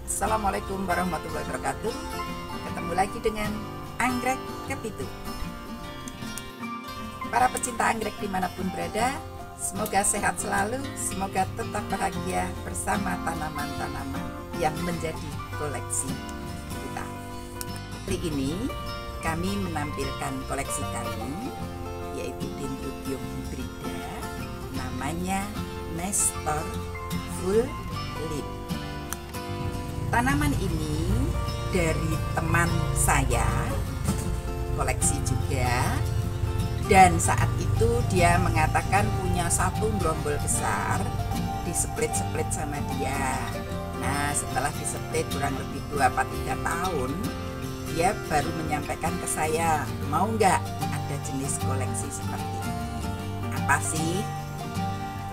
Assalamualaikum warahmatullahi wabarakatuh. Ketemu lagi dengan Anggrek Kepitu. Para pecinta anggrek dimanapun berada, semoga sehat selalu, semoga tetap bahagia bersama tanaman-tanaman yang menjadi koleksi kita. Hari ini kami menampilkan koleksi kami, yaitu Dendrobium hybrida, namanya Nestor Full Leaf. Tanaman ini dari teman saya, koleksi juga, dan saat itu dia mengatakan punya satu gerombol besar, diseplit-seplit sama dia. Nah, setelah diseplit kurang lebih 2-3 tahun, dia baru menyampaikan ke saya, mau nggak ada jenis koleksi seperti ini? Apa sih?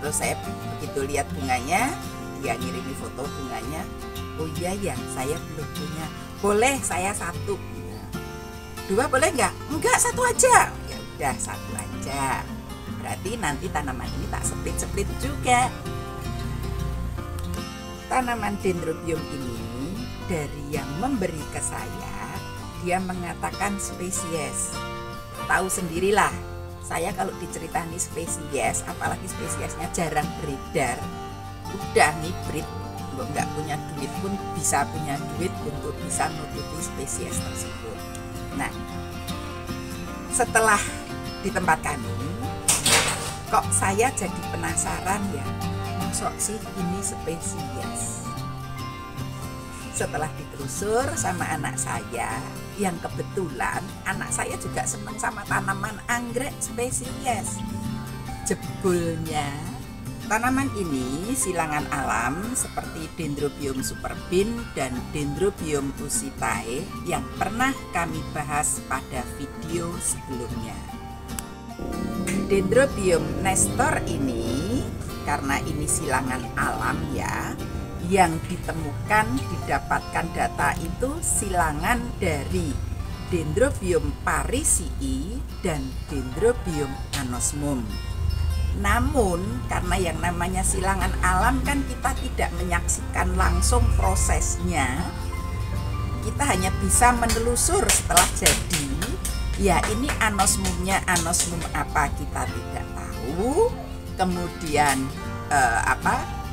Terus saya begitu lihat bunganya, dia ngirimi foto bunganya. Oh iya ya, saya belum punya. Boleh saya satu. Dua boleh nggak? Enggak, satu aja. Ya udah, satu aja. Berarti nanti tanaman ini tak seplit-seplit juga. Tanaman Dendrobium ini dari yang memberi ke saya, dia mengatakan spesies. Tahu sendirilah, saya kalau diceritani spesies, apalagi spesiesnya jarang beredar, udah hibrid, nggak punya duit pun bisa punya duit untuk bisa nututi spesies tersebut. Nah, setelah di tempat kami, kok saya jadi penasaran ya, masuk sih ini spesies. Setelah ditelusur sama anak saya, yang kebetulan anak saya juga senang sama tanaman anggrek spesies. Jebulnya, tanaman ini silangan alam seperti Dendrobium superbin dan Dendrobium usitae yang pernah kami bahas pada video sebelumnya. Dendrobium Nestor ini, karena ini silangan alam ya, yang ditemukan didapatkan data itu silangan dari Dendrobium parisii dan Dendrobium anosmum. Namun karena yang namanya silangan alam kan kita tidak menyaksikan langsung prosesnya, kita hanya bisa menelusur setelah jadi. Ya, ini anosmumnya anosmum apa kita tidak tahu. Kemudian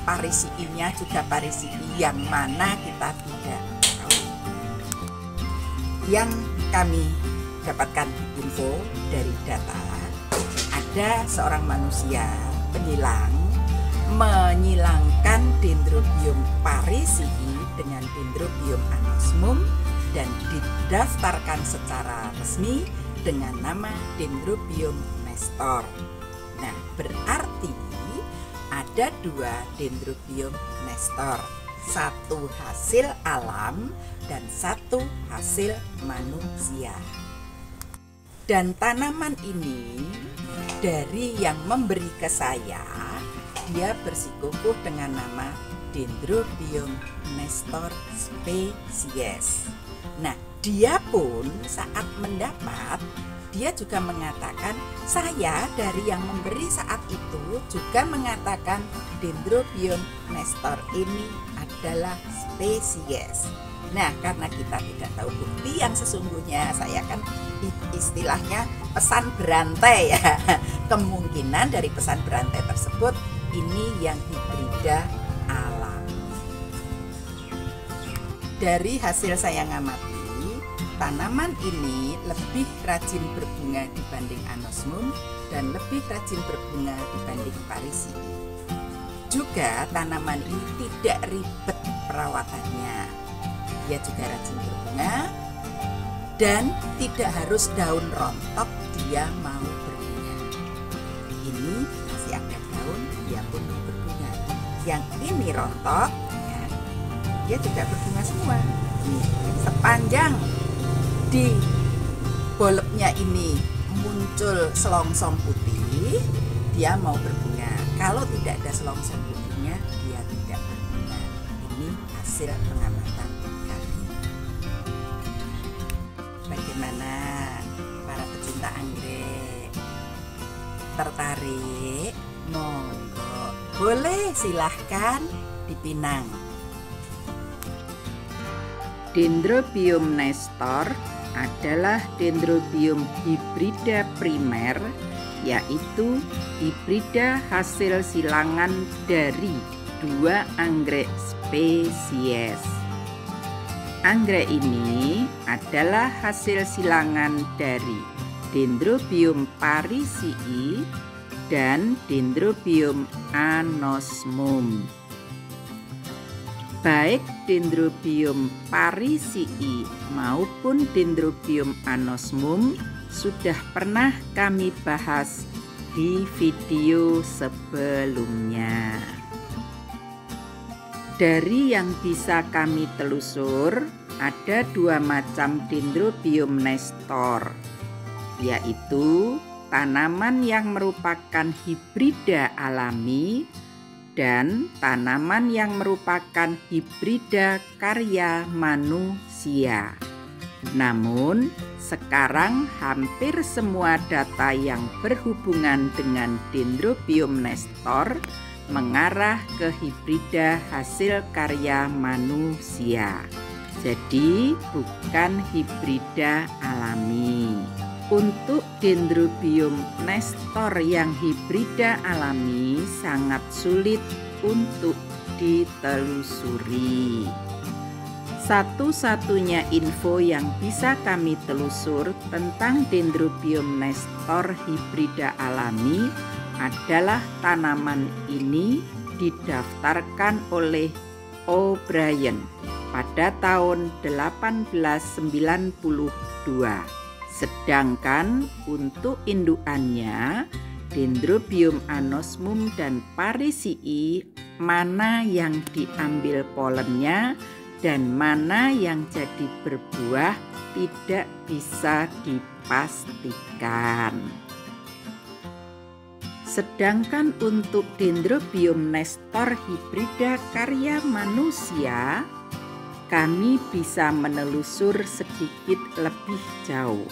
parisiinya juga parisii yang mana kita tidak tahu. Yang kami dapatkan info dari data, ada seorang manusia penyilang menyilangkan Dendrobium parisii dengan Dendrobium anosmum dan didaftarkan secara resmi dengan nama Dendrobium Nestor. Nah, berarti ada 2 Dendrobium Nestor, satu hasil alam dan satu hasil manusia. Dan tanaman ini dari yang memberi ke saya, dia bersikukuh dengan nama Dendrobium Nestor spesies. Nah, dia pun saat mendapat, dia juga mengatakan, saya dari yang memberi saat itu juga mengatakan Dendrobium Nestor ini adalah spesies. Nah, karena kita tidak tahu bukti yang sesungguhnya, saya kan istilahnya pesan berantai ya. Kemungkinan dari pesan berantai tersebut ini yang hibrida alam. Dari hasil saya ngamati, tanaman ini lebih rajin berbunga dibanding anosmum dan lebih rajin berbunga dibanding parisii. Juga tanaman ini tidak ribet perawatannya. Dia juga rajin berbunga dan tidak harus daun rontok dia mau berbunga. Ini masih ada daun, dia pun mau berbunga. Yang ini rontok, ya, dia juga berbunga semua. Nih, sepanjang di boloknya ini muncul selongsong putih, dia mau berbunga. Kalau tidak ada selongsong putihnya, dia tidak berbunga. Ini hasil pengamatan kami. Bagaimana para pecinta anggrek? Tertarik? Monggo, boleh silahkan dipinang. Dendrobium nestor adalah dendrobium hibrida primer, yaitu hibrida hasil silangan dari 2 anggrek spesies. Anggrek ini adalah hasil silangan dari Dendrobium parisii dan Dendrobium anosmum. Baik Dendrobium parisii maupun Dendrobium anosmum sudah pernah kami bahas di video sebelumnya. Dari yang bisa kami telusur, ada 2 macam Dendrobium nestor, yaitu tanaman yang merupakan hibrida alami dan tanaman yang merupakan hibrida karya manusia. Namun, sekarang hampir semua data yang berhubungan dengan Dendrobium nestor mengarah ke hibrida hasil karya manusia. Jadi bukan hibrida alami. Untuk Dendrobium nestor yang hibrida alami sangat sulit untuk ditelusuri. Satu-satunya info yang bisa kami telusur tentang Dendrobium nestor hibrida alami adalah tanaman ini didaftarkan oleh O'Brien pada tahun 1892. Sedangkan untuk indukannya Dendrobium anosmum dan parisii, mana yang diambil polennya dan mana yang jadi berbuah tidak bisa dipastikan. Sedangkan untuk Dendrobium nestor hibrida karya manusia, kami bisa menelusur sedikit lebih jauh.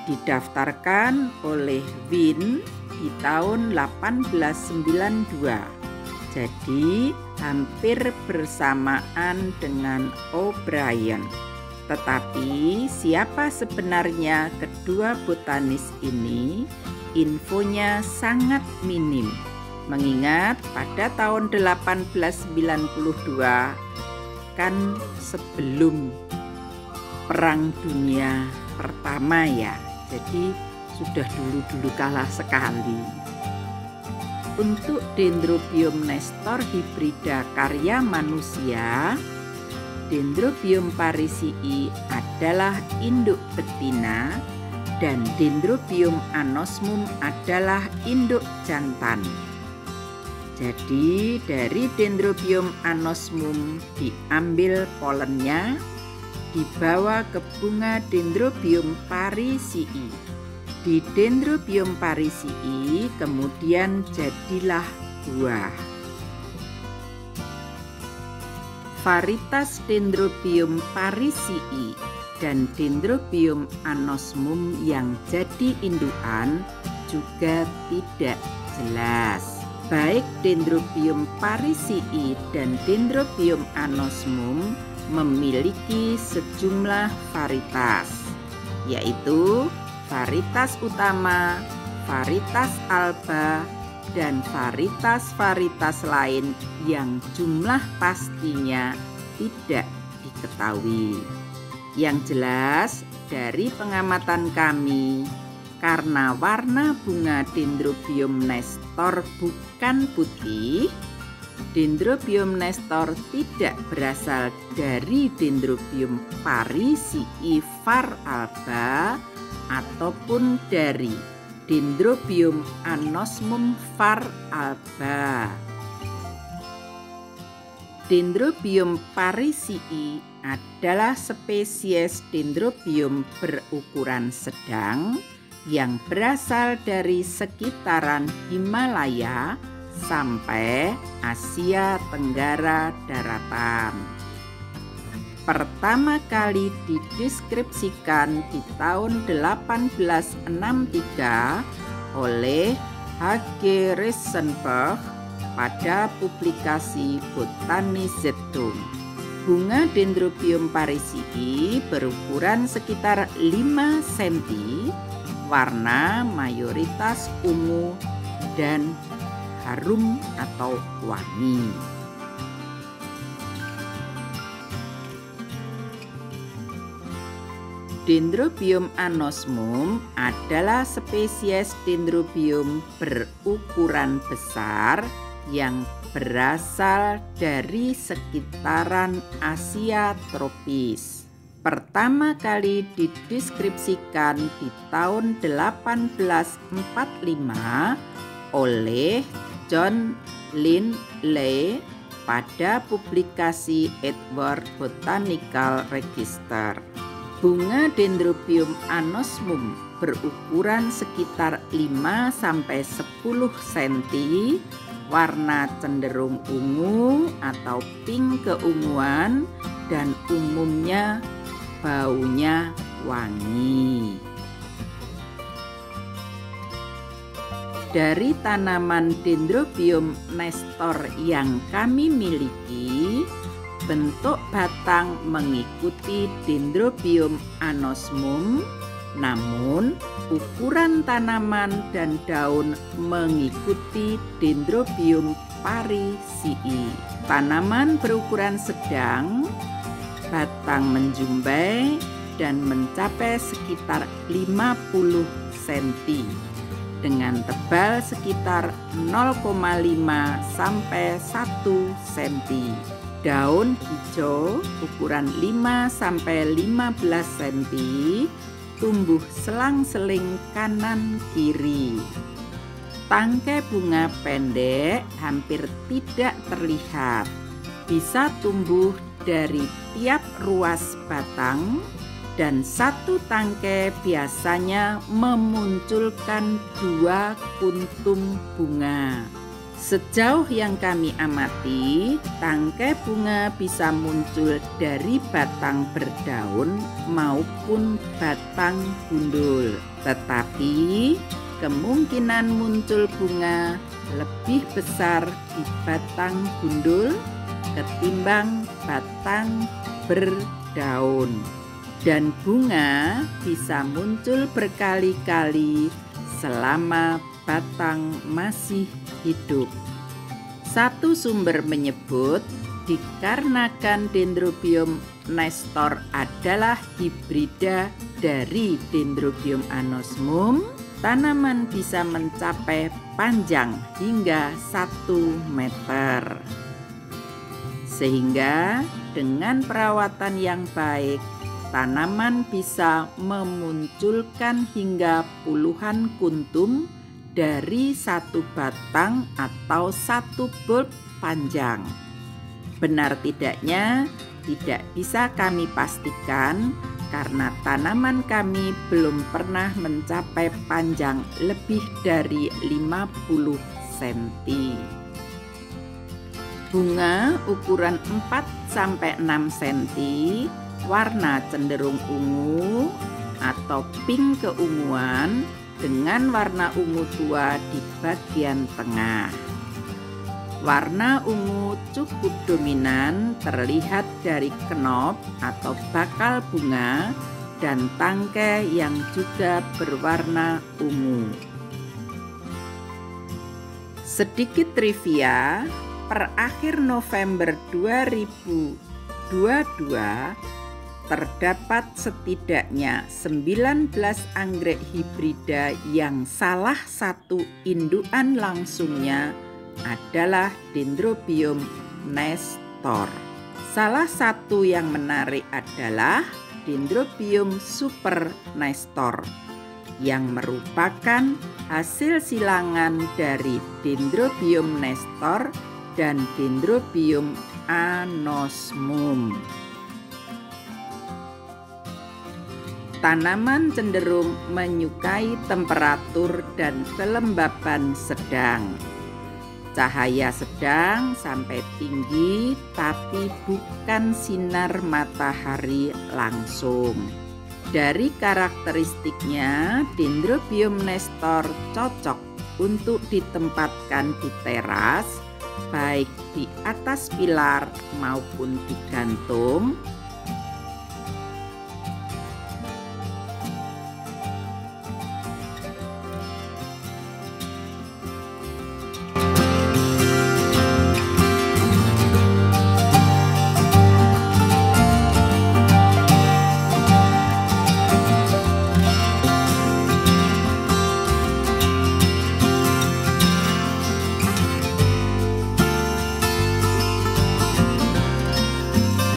Didaftarkan oleh Wynne di tahun 1892. Jadi hampir bersamaan dengan O'Brien. Tetapi siapa sebenarnya kedua botanis ini? Infonya sangat minim, mengingat pada tahun 1892 kan sebelum Perang Dunia Pertama ya, jadi sudah dulu kalah sekali. Untuk Dendrobium nestor hibrida karya manusia, Dendrobium parisii adalah induk betina dan Dendrobium anosmum adalah induk jantan. Jadi dari Dendrobium anosmum diambil polennya, dibawa ke bunga Dendrobium parisii. Di Dendrobium parisii kemudian jadilah buah. Varietas Dendrobium parisii dan Dendrobium anosmum yang jadi indukan juga tidak jelas. Baik Dendrobium parisii dan Dendrobium anosmum memiliki sejumlah varietas, yaitu varietas utama, varietas alba, dan varietas-varietas lain yang jumlah pastinya tidak diketahui. Yang jelas dari pengamatan kami, karena warna bunga Dendrobium nestor bukan putih, Dendrobium nestor tidak berasal dari Dendrobium parisii var alba ataupun dari Dendrobium anosmum var alba. Dendrobium parisii adalah spesies Dendrobium berukuran sedang yang berasal dari sekitaran Himalaya sampai Asia Tenggara daratan. Pertama kali dideskripsikan di tahun 1863 oleh H.G. Reisenberg pada publikasi Botanische Zeitung. Bunga Dendrobium parisii berukuran sekitar 5 cm, warna mayoritas ungu dan harum atau wangi. Dendrobium anosmum adalah spesies dendrobium berukuran besar yang berasal dari sekitaran Asia tropis. Pertama kali dideskripsikan di tahun 1845 oleh John Lindley pada publikasi Edward Botanical Register. Bunga Dendrobium anosmum berukuran sekitar 5–10 cm, warna cenderung ungu atau pink keunguan, dan umumnya baunya wangi. Dari tanaman Dendrobium nestor yang kami miliki, bentuk batang mengikuti Dendrobium anosmum, namun ukuran tanaman dan daun mengikuti Dendrobium parisii. Tanaman berukuran sedang, batang menjumbai dan mencapai sekitar 50 cm dengan tebal sekitar 0,5–1 cm. Daun hijau ukuran 5–15 cm, tumbuh selang-seling kanan kiri. Tangkai bunga pendek hampir tidak terlihat, bisa tumbuh dari tiap ruas batang, dan satu tangkai biasanya memunculkan 2 kuntum bunga. Sejauh yang kami amati, tangkai bunga bisa muncul dari batang berdaun maupun batang gundul. Tetapi kemungkinan muncul bunga lebih besar di batang gundul ketimbang batang berdaun. Dan bunga bisa muncul berkali-kali selama batang masih hidup. Satu sumber menyebut dikarenakan Dendrobium nestor adalah hibrida dari Dendrobium anosmum, tanaman bisa mencapai panjang hingga 1 meter. Sehingga dengan perawatan yang baik, tanaman bisa memunculkan hingga puluhan kuntum dari satu batang atau satu bulb panjang. Benar tidaknya tidak bisa kami pastikan karena tanaman kami belum pernah mencapai panjang lebih dari 50 cm. Bunga ukuran 4–6 cm, warna cenderung ungu atau pink keunguan dengan warna ungu tua di bagian tengah. Warna ungu cukup dominan terlihat dari kenop atau bakal bunga dan tangkai yang juga berwarna ungu. Sedikit trivia, per akhir November 2022 terdapat setidaknya 19 anggrek hibrida yang salah satu indukan langsungnya adalah Dendrobium nestor. Salah satu yang menarik adalah Dendrobium super nestor yang merupakan hasil silangan dari Dendrobium nestor dan Dendrobium anosmum. Tanaman cenderung menyukai temperatur dan kelembaban sedang. Cahaya sedang sampai tinggi, tapi bukan sinar matahari langsung. Dari karakteristiknya, Dendrobium nestor cocok untuk ditempatkan di teras baik di atas pilar maupun di gantung,